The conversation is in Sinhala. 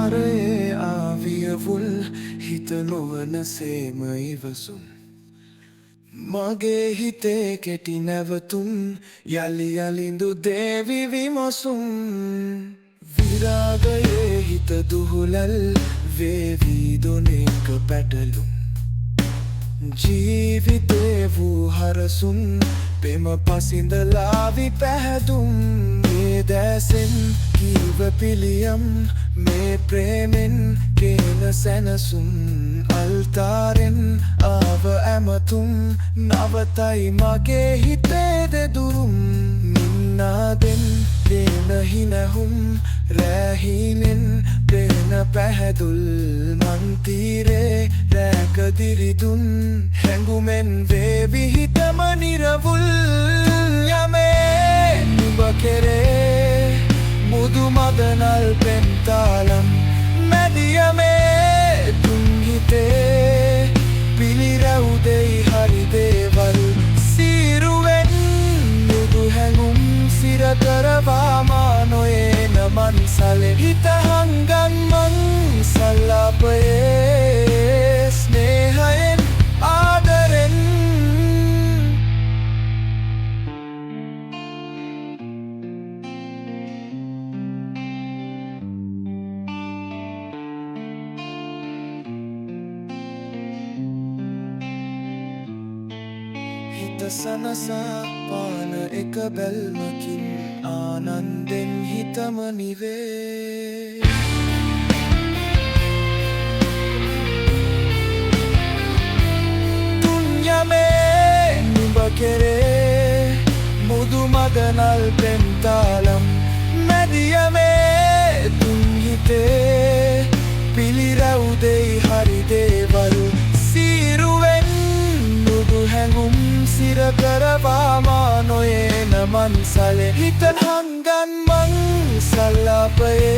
සංසාරයේ ආවියවුල් හිත නොවන සේම ඉවසුම් මගේ හිතේ කෙටි නැවතුම් යලි යලිඳු දේවි විමසුම් විරාගයේ හිත දුහුලල් වේවී දොනෙක පැටලුම් ජීවිතේ වූ හරසුන් පෙම පසිඳලාවි පැහැදුම් මේ දැසෙන් කීව පිළියම් මේ ප්‍රේමෙන් කේන සැනසුම් අල්තාරෙන් ආව ඇමතුම් නවතයි මගේ හිතේ දෙදුරුම් මින්නාදෙන් දේන හිනහුම් රැහිනෙන් දේන පැහැදුල් මන්තීරේ රැකදිරිදුන් හැඟුමෙන් වේවි හිතම නිරවුල් යමේ නුඹ කෙරේ මුදු මදනල් පෙන්තාලම් මැදියමේ තුන්හිතේ පිළිරැවුදෙයි හරි දේවල් සීරුවෙන් මුදු හැඟුම් සිරකරවාමා නොයේන මන්සලෙ හිත හංගන් මං සල්ලාපයේ ස්නේහයෙන් ආදරෙන් හිත සනසා පාන එක බැල්මකින් ආනන්දෙන් හිතම නිවේ තුන් යමේ නුඹ කෙරේ මුදු මදනල් පෙන්තාලම් මැදියමේ තුන් හිතේ පිළිරැවුදෙයි හරි දේවල් සීරුවෙන් මුදු හැඟුම් සිරකරවාමා නොයේන මන්සලෙ හිත හංගන් මං සල්ලාපයේ